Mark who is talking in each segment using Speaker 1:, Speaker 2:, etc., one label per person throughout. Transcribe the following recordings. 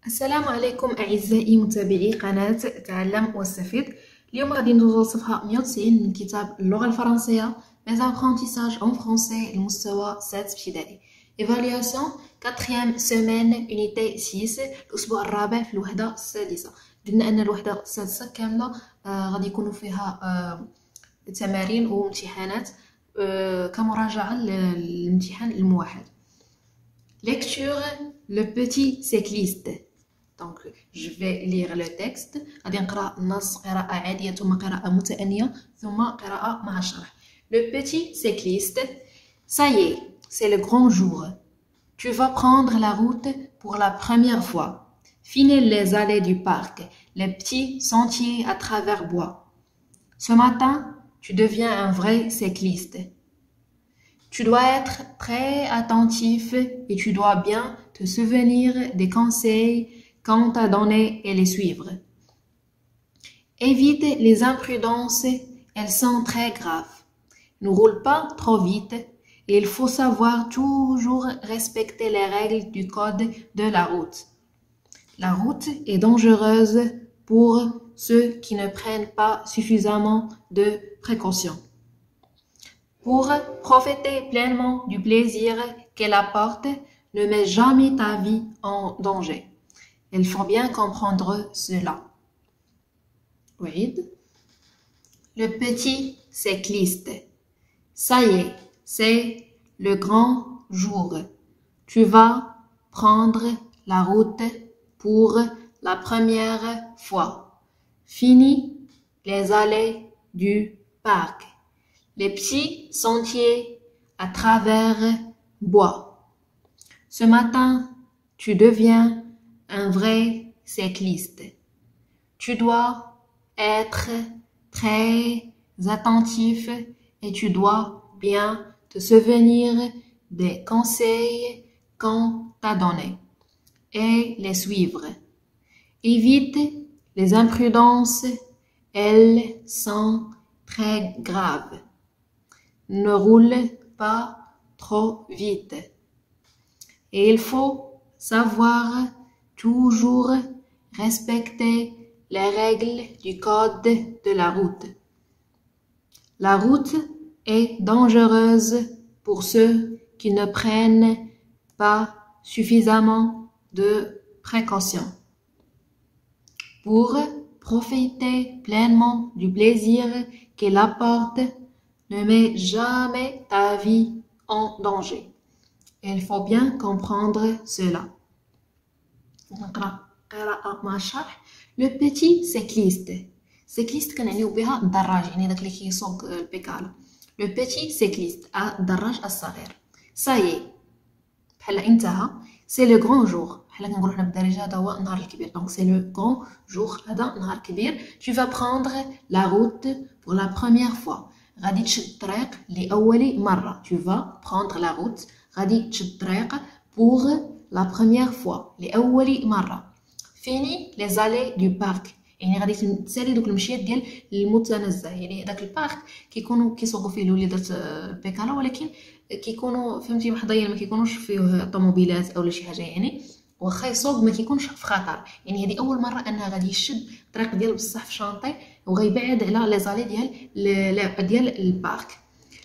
Speaker 1: السلام عليكم أعزائي متابعي قناة تعلم واستفيد. اليوم غادي ندوزو لصفحة 190 من كتاب اللغة الفرنسية Les apprentissages en français المستوى 6 ابتدائي. Évaluation 4e semaine unité 6 الأسبوع الرابع في الوحدة السادسة. قلنا أن الوحدة السادسة كاملة غادي يكونوا فيها تمارين وامتحانات كمراجعة للامتحان الموحد. Lecture le petit cycliste. Donc, je vais lire le texte. غادي نقرأ النص قراءة عادية ثم قراءة متأنية ثم قراءة مع الشرح. Le petit cycliste, ça y est, c'est le grand jour. Tu vas prendre la route pour la première fois. Finis les allées du parc, les petits sentiers à travers bois. Ce matin, tu deviens un vrai cycliste. Tu dois être très attentif et tu dois bien te souvenir des conseils qu'on t'a donnés et les suivre. Évite les imprudences, elles sont très graves. Ne roule pas trop vite et il faut savoir toujours respecter les règles du code de la route. La route est dangereuse pour ceux qui ne prennent pas suffisamment de précautions. Pour profiter pleinement du plaisir qu'elle apporte, ne mets jamais ta vie en danger. Il faut bien comprendre cela. Oui. Le petit cycliste. Ça y est, c'est le grand jour. Tu vas prendre la route pour la première fois. Finis les allées du parc. Les petits sentiers à travers bois. Ce matin, tu deviens un vrai cycliste. Tu dois être très attentif et tu dois bien te souvenir des conseils qu'on t'a donnés et les suivre. Évite les imprudences, elles sont très graves. Ne roule pas trop vite. Et il faut savoir toujours respecter les règles du code de la route. La route est dangereuse pour ceux qui ne prennent pas suffisamment de précautions. Pour profiter pleinement du plaisir qu'elle apporte, ne mets jamais ta vie en danger. Il faut bien comprendre cela. Le petit cycliste. cycliste كنعنيو بها الدراج يعني داك اللي كيسوق البيكالا. Le petit cycliste الدراج الصغير. Ça y est. بحال انتهى. C'est le grand jour. بحال كنقولوا حنا بالدارجه هذا هو النهار الكبير. Donc c'est le grand jour. هذا نهار كبير. Tu vas prendre la route pour la première fois. غادي تشد الطريق لأول مرة. Tu vas prendre la route. غادي تشد الطريق pour la première fois لأول مرة. Fini les allées du parc. يعني غادي تسالي دوك المشيات ديال المتنزه. يعني داك البارك كيكونوا كيسوقوا فيه الوليدات البيكالا ولكن كيكونوا فهمتي محظيين ما كيكونوش فيه طوموبيلات اولا شي حاجه يعني واخا يسوق ما كيكونش في خطر. يعني هذه اول مره انها غادي يشد الطريق ديال بصح في شانطي وغيبعد على لي زالي ديال البارك.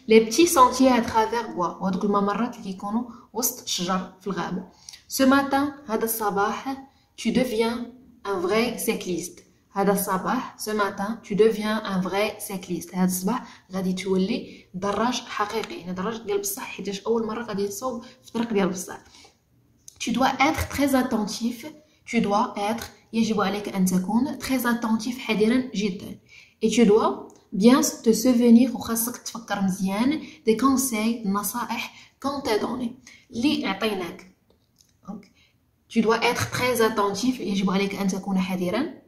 Speaker 1: لي بتي سونتيي ا ترافير بوا وهذوك الممرات اللي كيكونوا وسط الشجر في الغابه. سو ماتان هذا الصباح tu deviens un vrai cycliste. هذا الصباح ce matin tu deviens un vrai cycliste. هذا الصباح غادي تولي دراج حقيقي يعني دراج ديال بصح حيتاش اول مره غادي تصوب في الطريق ديال بصح. Tu dois être très attentif. Tu dois être يجب عليك أن تكون très attentif حذرا جدا. Et tu dois bien te souvenir وخاصك تفكر مزيان des conseils النصائح qu'on t'a donné اللي عطيناك. Donc tu dois être très attentif يجب عليك أن تكون حذرا.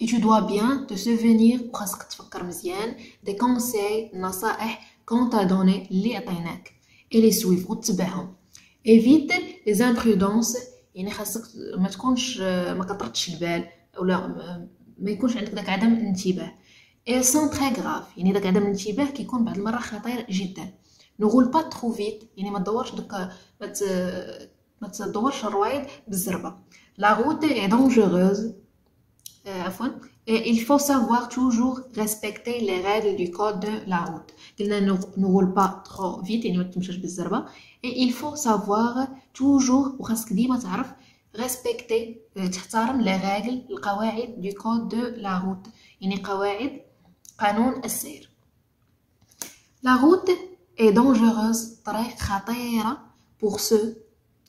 Speaker 1: Et tu dois bien te souvenir وخاصك تفكر مزيان des conseils النصائح qu'on t'a donné اللي عطيناك et les suivre وتتبعهم. Évite les imprudences يعني خاصك ما تكونش ما كتردش البال اولا ما يكونش عندك داك عدم الانتباه. elles sont très graves يعني داك عدم الانتباه كيكون بعض المرات خطير جدا. ne roule pas trop vite يعني ما تدورش دوك ما تدورش الروايد بالزربة. La route est dangereuse. Et il faut savoir toujours respecter les règles du code de la route. قلنا ne roule pas trop vite يعني ما تمشيش بالزربة. Et il faut savoir toujours وخاصك ديما تعرف respecter تحترم les règles القواعد du code de la route يعني قانون السير. La route est dangereuse. طريق خطيرة pour ceux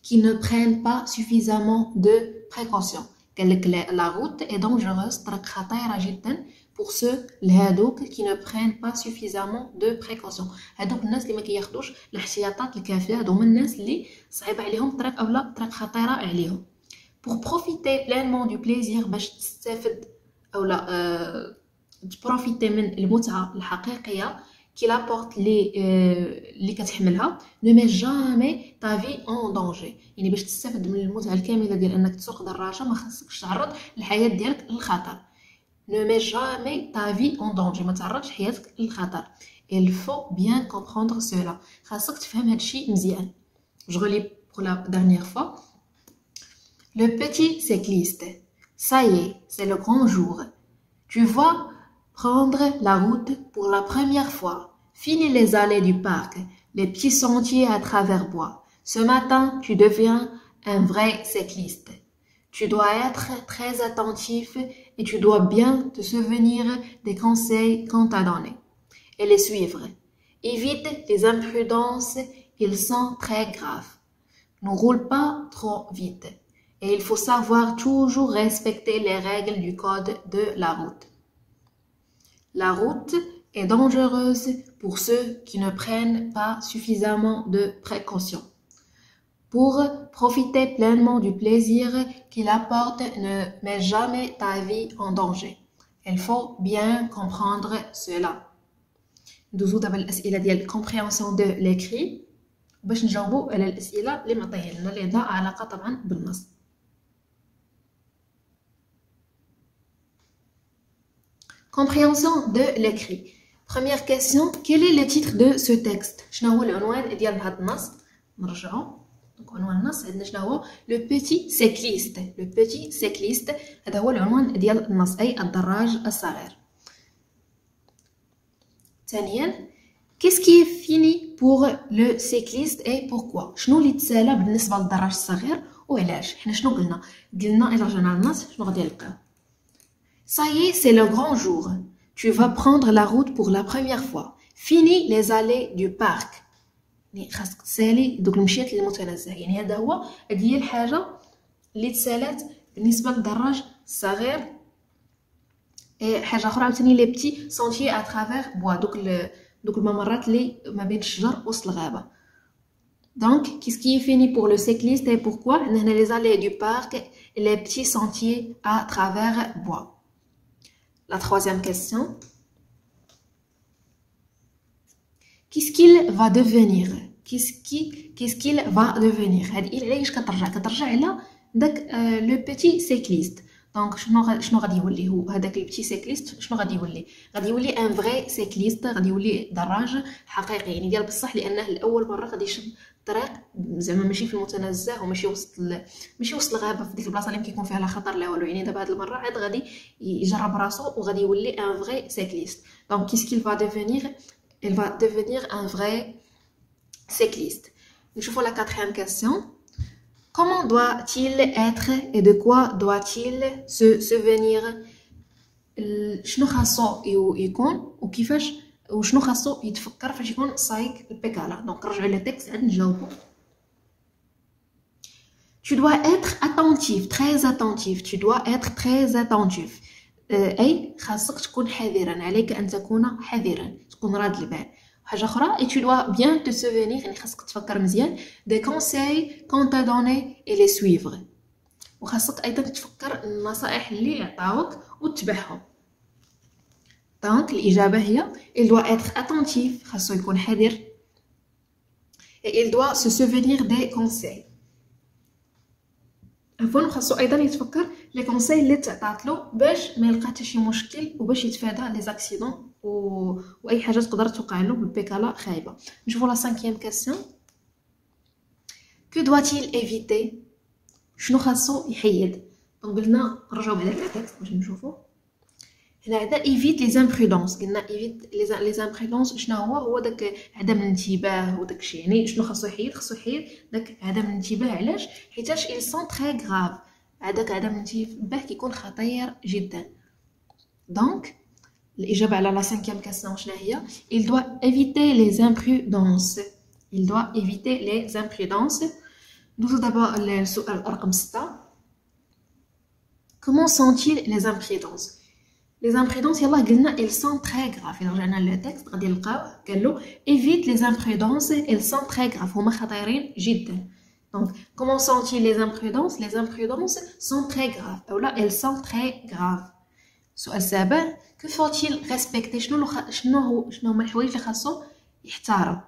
Speaker 1: qui ne prennent pas suffisamment de précautions. La route est dangereuse, طريق خطيرة جدا pour ceux الهادوك qui ne prennent pas suffisamment de précautions. هادوك الناس اللي ما كياخدوش الاحتياطات الكافية، هادوما الناس اللي صعيب عليهم الطريق اولا طريق خطيرة عليهم. Pour profiter pleinement du plaisir باش تستافد اولا تبروفيتي من المتعة الحقيقية qu'il apporte اللي كتحملها. ne mets jamais ta vie en danger يعني باش تستافد من المتعه الكامله ديال انك تسوق دراجه ما خاصكش تعرض الحياه ديالك للخطر. ne mets jamais ta vie en danger ما تعرضش حياتك للخطر. il faut bien comprendre cela خاصك تفهم هذا الشيء مزيان. je relis pour la dernière fois. le petit cycliste, ça y est, c'est le grand jour. tu vois prendre la route pour la première fois. Fini les allées du parc, les petits sentiers à travers bois. Ce matin, tu deviens un vrai cycliste. Tu dois être très attentif et tu dois bien te souvenir des conseils qu'on t'a donnés et les suivre. Évite les imprudences, ils sont très graves. Ne roule pas trop vite et il faut savoir toujours respecter les règles du code de la route. La route est dangereuse pour ceux qui ne prennent pas suffisamment de précautions. Pour profiter pleinement du plaisir qu'il apporte, ne mets jamais ta vie en danger. Il faut bien comprendre cela. ندوزو دابا الأسئلة ديال compréhension de l'écrit باش نجاوبو على الأسئلة اللي معطيه لنا اللي عندها علاقة طبعا بالنص. Compréhension de l'écrit. Première question, quel est le titre de ce texte? شنو هو العنوان ديال هذا النص؟ نرجعو. دونك عنوان النص عندنا شنو هو؟ Le petit cycliste. Le petit cycliste هذا هو العنوان ديال النص أي الدراج الصغير. ثانيا qu'est-ce qui est fini pour le cycliste et pourquoi؟ شنو اللي تسالى بالنسبة للدراج الصغير وعلاش؟ حنا شنو قلنا؟ إلا رجعنا للنص شنو غادي نلقاو؟ Ça y est, c'est le grand jour. Tu vas prendre la route pour la première fois. Fini les allées du parc. يعني خاصك تسالي دوك المشيات المتنزه. يعني هذا هو هذه هي الحاجه اللي تسالات بالنسبه للدراج الصغير. حاجه اخرى عاوتاني لي بتي سونتيي ا ترافير بوا دوك الممرات اللي ما بين الشجر وسط الغابه. Donc, qu'est-ce qui est fini pour le cycliste et pourquoi? On a les allées du parc et les petits sentiers à travers bois. La troisième question. Qu'est-ce qu'il va devenir? Qu'est-ce qu'il va devenir? هاد il علاش كترجع على داك لو بيتي سيكليست. دونك شنو غادي يولي هو هذاك البيتي سيكليست؟ شنو غادي يولي؟ غادي يولي ان فري سيكليست، غادي يولي دراج حقيقي يعني ديال بصح لانه لاول مره غادي يشد الطريق زعما ماشي في المتنزه وماشي ماشي وسط الغابه في ديك البلاصه اللي كيكون فيها لا خطر لا والو. يعني دابا هاد المره عاد غادي يجرب راسو وغادي يولي ان فري سيكليست. دونك كيس كيل فا devenir il va devenir un vrai cycliste. نشوفوا la quatrième question. Comment doit-il être et de quoi doit-il se souvenir? شنو خاصو يكون وكيفاش وشنو خاصو يتفكر فاش يكون سايق البيكالا. دونك نرجعوا للتكست عاد نجاوبوا. Tu dois être attentif, très attentif. Tu dois être très attentif. أي خاصك تكون حذرا، عليك أن تكون حذرا، تكون راد البال. حاجة أخرى et tu dois bien te souvenir يعني خاصك تفكر مزيان des conseils qu'on t'a donné et les suivre. وخاصك أيضا تفكر النصائح اللي عطاوك وتتبعهم. دونك الإجابة هي il doit être attentif خاصو يكون حذر et il doit se souvenir des conseils. عفوا خاصو ايضا يتفكر لي كونساي اللي تعطاتلو باش ما يلقى حتى شي مشكل وباش يتفادى لي زاكسيدون واي حاجه تقدر توقع له بالبيكالا خايبه. نشوفوا لا 5e كاستيون. que doit-il éviter شنو خاصو يحيد دونك قلنا نرجعوا بعدا للتكست باش نشوفوا هنا عندنا évite les imprudences قلنا évite les imprudences شنو هو داك عدم الانتباه وداكشي يعني شنو خاصو يحيد داك عدم الانتباه علاش حيتاش ils sont très graves هذاك عدم الانتباه كيكون خطير جدا دونك الإجابة على لا 5e question شنو هي il doit éviter les imprudences ندوزو دابا للسؤال رقم 6 comment sont-ils les imprudences يلا قلنا ils sont très graves إلا رجعنا للتكست غادي نلقاو قالو évite les imprudences ils sont très graves هما خطيرين جدا donc comment sont-ils les imprudences sont très graves اولا elles sont très graves السؤال السابع que faut-il respecter شنو هما الحوايج اللي خاصو يحترم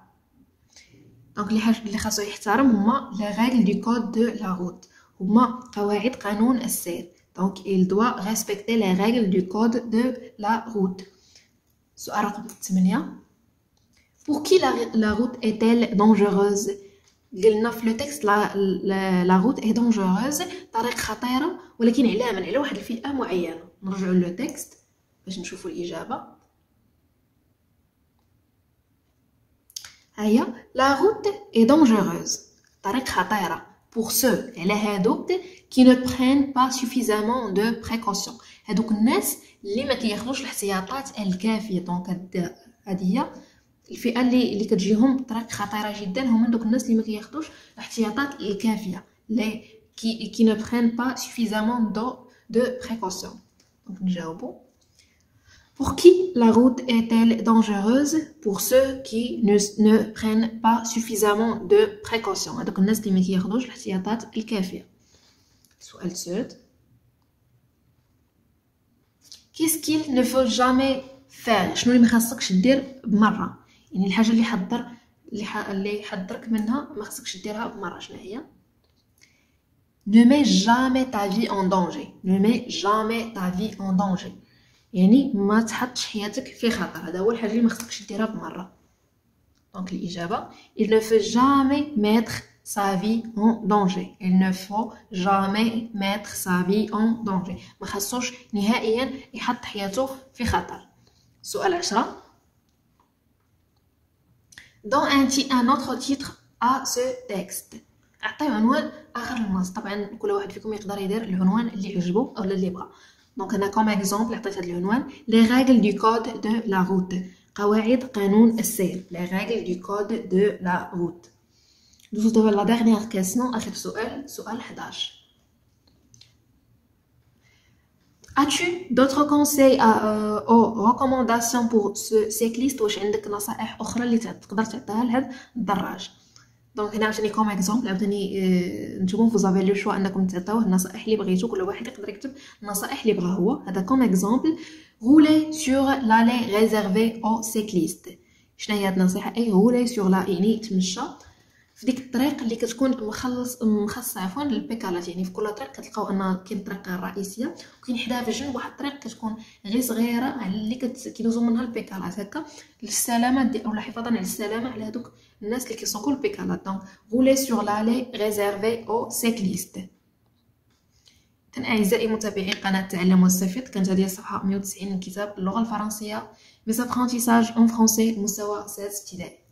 Speaker 1: دونك اللي خاصو يحترم هما les règles du code de la route هما قواعد قانون السير donc il doit respecter les règles du code de la route سؤال رقم 8 pour qui la route est-elle dangereuse قلنا في لو تكست la route est dangereuse طريق خطيره ولكن على واحد الفئه معينه نرجعوا لو تكست باش نشوفوا الاجابه هيا la route est dangereuse طريق خطيره pour ceux على هادوك qui ne prennent pas suffisamment de précautions هادوك الناس اللي ما كياخذوش الاحتياطات الكافيه دونك هذه هي الفئه اللي كتجيهم طريق خطيره جدا هما دوك الناس اللي ما كياخذوش الاحتياطات الكافيه اللي qui ne prennent pas suffisamment de précautions donc نجاوبوا pour qui la route est-elle dangereuse pour ceux qui ne prennent pas suffisamment de précautions هذوك الناس اللي ما كياخذوش الاحتياطات الكافيه سؤال سود qu'est-ce qu'il ne faut jamais faire شنو اللي ما خاصكش دير بمره يعني الحاجه اللي يحذرك منها ما خاصكش ديرها بمره شنو هي ne mets jamais ta vie en danger يعني ما تحطش حياتك في خطر هذا هو الحاجه اللي ما خصكش ديرها بمره دونك الاجابه il ne faut jamais mettre sa vie en danger ما خصوش نهائيا يحط حياته في خطر سؤال 10 dans un autre titre à ce texte اعطي عنوان اخر النص طبعا كل واحد فيكم يقدر يدير العنوان اللي يعجبو او اللي يبغى دونك انا كوم اكزامبل عطيت هذا العنوان les règles du code de la route قواعد قانون السير les règles du code de la route دوزو دابا لا dernière question اخر سؤال 11 as-tu d'autres conseils ou recommandations pour ce cycliste واش عندك نصائح اخرى اللي تقدر تعطيها لهذا الدراج دونك هنا عاوتاني كوم اكزامبل عاوتاني نتوما فوزافي لو شوا انكم تعطيوه النصائح اللي بغيتو كل واحد يقدر يكتب النصائح اللي بغا هو هذا كوم اكزامبل rouler sur l'allée réservée aux cyclistes شنو هي هاد النصيحه اي rouler sur la يعني تمشى في ديك الطريق اللي كتكون مخصصه عفوا للبيكالات يعني في كل طريق كتلقاو ان كاين الطريق الرئيسيه وكاين حداها في الجنب واحد الطريق كتكون غير صغيره على اللي كيدوزو منها البيكالات هكا للسلامه ديال اولا حفاظا على السلامه على هذوك الناس اللي كيسوقوا البيكالات دونك rouler sur l'allée réservée aux cyclistes اعزائي متابعي قناه تعلم واستفيد كانت هذه الصفحه 190 من كتاب اللغه الفرنسيه mes apprentissages en français مستوى 6 ابتدائي